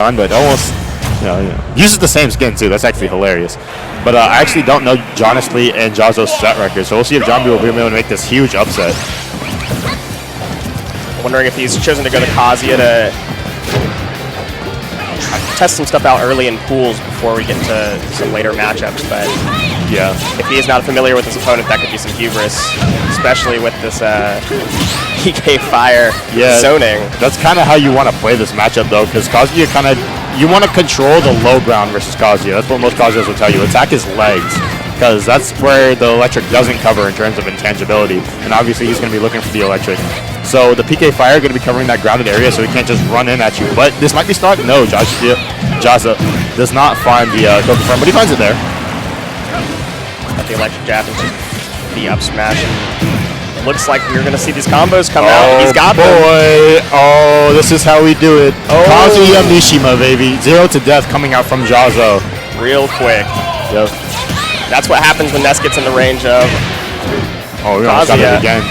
but almost, uses the same skin too. That's actually hilarious. But I actually don't know honestly and Jahzzo's set record, so we'll see if JohnB will be able to make this huge upset. Wondering if he's chosen to go to Kazuya to test some stuff out early in pools before we get into some later matchups. But yeah, if he is not familiar with his opponent, that could be some hubris, especially with this PK Fire zoning. That's kind of how you want to play this matchup though, because Kazuya you want to control the low ground versus Kazuya. That's what most Kazuyas will tell you. Attack his legs, because that's where the electric doesn't cover in terms of intangibility. And obviously he's going to be looking for the electric. So the PK Fire going to be covering that grounded area, so he can't just run in at you. But this might be stuck. No, Jahzz0 does not find the Coco Firm, but he finds it there. Got the electric jab into the up smash. Looks like we're going to see these combos come out. He's got them. Oh, this is how we do it. Kazuya Mishima, baby. 0 to death coming out from Jahzz0. Real quick. Yep. That's what happens when Ness gets in the range of we almost got it again.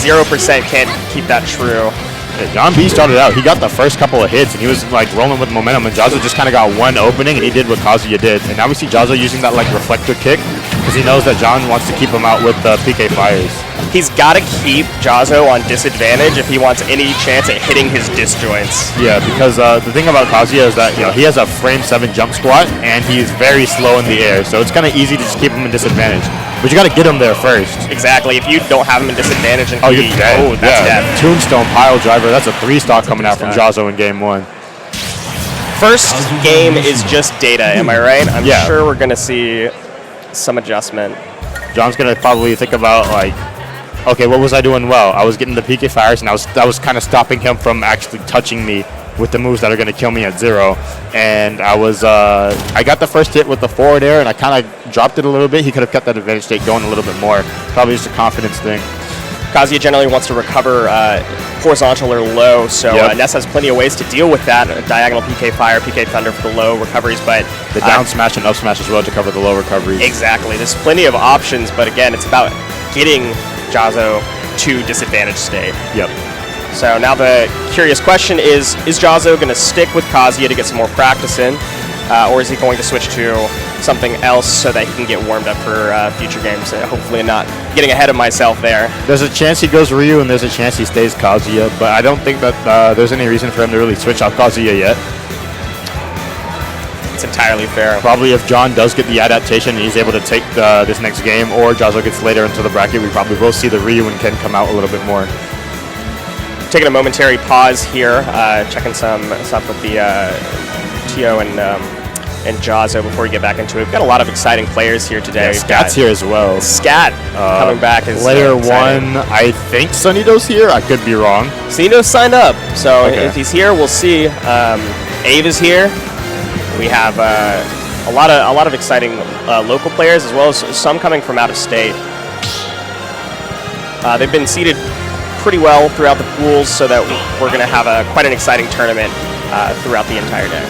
0% can't keep that true. Yeah, JohnB started out. He got the first couple of hits, and he was like rolling with momentum, and Jahzz0 just kind of got one opening, and he did what Kazuya did. And now we see Jahzz0 using that like reflector kick, because he knows that John wants to keep him out with the PK Fires. He's got to keep Jahzz0 on disadvantage if he wants any chance at hitting his disjoints. Yeah, because the thing about Kazuya is that he has a frame 7 jump squat, and he's very slow in the air, so it's kind of easy to just keep him in disadvantage. But you got to get him there first. Exactly. If you don't have him in disadvantage, and you're dead. Oh, that's dead. Tombstone pile driver. That's a 3-stock coming out from Jahzz0 in game 1. First game is just data. Am I right? I'm sure we're gonna see some adjustment. John's gonna probably think about like, okay, what was I doing well? I was getting the PK Fires, and that was kind of stopping him from actually touching me with the moves that are going to kill me at 0. And I got the first hit with the forward air, and I kind of dropped it a little bit. He could have kept that advantage state going a little bit more. Probably just a confidence thing. Kazuya generally wants to recover horizontal or low, so Ness has plenty of ways to deal with that. Diagonal PK Fire, PK Thunder for the low recoveries, but the down smash and up smash as well to cover the low recoveries. Exactly. There's plenty of options, but again, it's about getting Jahzz0 to disadvantage state. Yep. So now the curious question is Jahzz0 going to stick with Kazuya to get some more practice in, or is he going to switch to something else so that he can get warmed up for future games? Hopefully not getting ahead of myself there. There's a chance he goes Ryu, and there's a chance he stays Kazuya, but I don't think that there's any reason for him to really switch out Kazuya yet. It's entirely fair. Probably if John does get the adaptation and he's able to take this next game, or Jahzz0 gets later into the bracket, we probably will see the Ryu and Ken come out a little bit more. Taking a momentary pause here, checking some stuff with the Tio and Jahzz0 before we get back into it. We've got a lot of exciting players here today. Yeah, Scat's here as well. Scat coming back is Layer 1, I think Sunnydo's here. I could be wrong. Sunnydo's signed up, so if he's here, we'll see. Ave is here. We have a lot of exciting local players, as well as some coming from out of state. They've been seeded pretty well throughout the pools, so that we're going to have quite an exciting tournament throughout the entire day.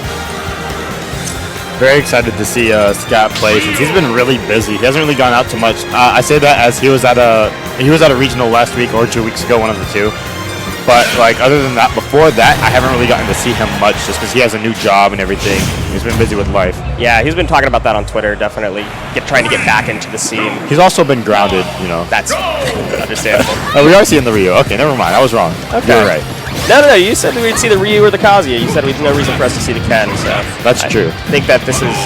Very excited to see Scat play, since he's been really busy. He hasn't really gone out too much. I say that as he was at a regional last week or 2 weeks ago, one of the two. But like other than that, before that, I haven't really gotten to see him much, just because he has a new job and everything. He's been busy with life. Yeah, he's been talking about that on Twitter. Definitely trying to get back into the scene. He's also been grounded, That's understandable. We are seeing the Ryu. Okay, never mind. I was wrong. Okay. You're right. No. You said we'd see the Ryu or the Kazuya. You said there's no reason for us to see the Ken. So that's true. I think that this is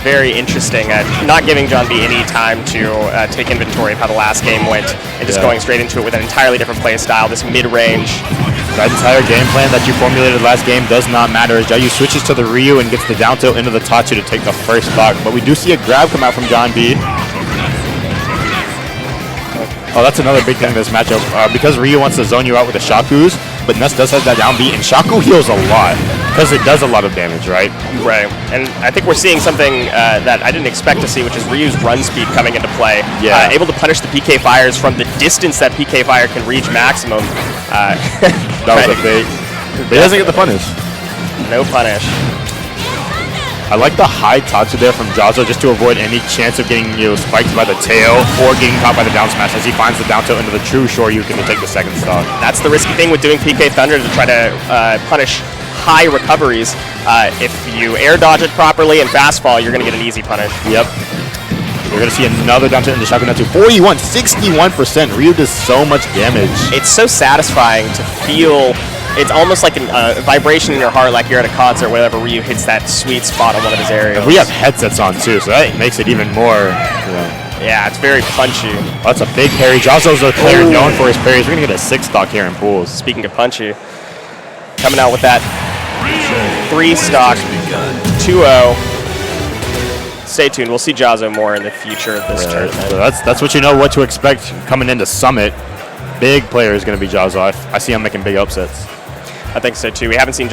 very interesting. Not giving JohnB any time to take inventory of how the last game went, and just going straight into it with an entirely different play style. This mid-range. That entire game plan that you formulated last game does not matter, as Jayu switches to the Ryu and gets the down tilt into the Tatsu to take the first stock. But we do see a grab come out from JohnB. Oh, that's another big thing in this matchup. Because Ryu wants to zone you out with the Shakus, but Ness does have that down B, and Shaku heals a lot, because it does a lot of damage, right? Right, and I think we're seeing something that I didn't expect to see, which is Ryu's run speed coming into play. Yeah. Able to punish the PK Fires from the distance that PK Fire can reach maximum. That was a bait. But he doesn't get the punish. No punish. I like the high Tatsu there from Jahzzo, just to avoid any chance of getting spiked by the tail or getting caught by the down smash, as he finds the down tilt into the true Shoryuken to take the second stock. That's the risky thing with doing PK Thunder, to try to punish high recoveries. If you air dodge it properly and fast fall, you're going to get an easy punish. Yep. We're going to see another down tilt into shotgun down 2. 41, 61%. Ryu does so much damage. It's so satisfying to feel. It's almost like a vibration in your heart, like you're at a concert where whenever Ryu hits that sweet spot on one of his areas. We have headsets on too, so that makes it even more. Yeah, it's very punchy. Oh, that's a big parry. Jahzzo's a player known for his parries. We're going to get a 6 stock here in pools. Speaking of punchy, coming out with that 3 stock, 2-0. Stay tuned. We'll see Jahzz0 more in the future of this tournament. So that's what you know what to expect coming into Summit. Big player is going to be Jahzz0. I see him making big upsets. I think so too. We haven't seen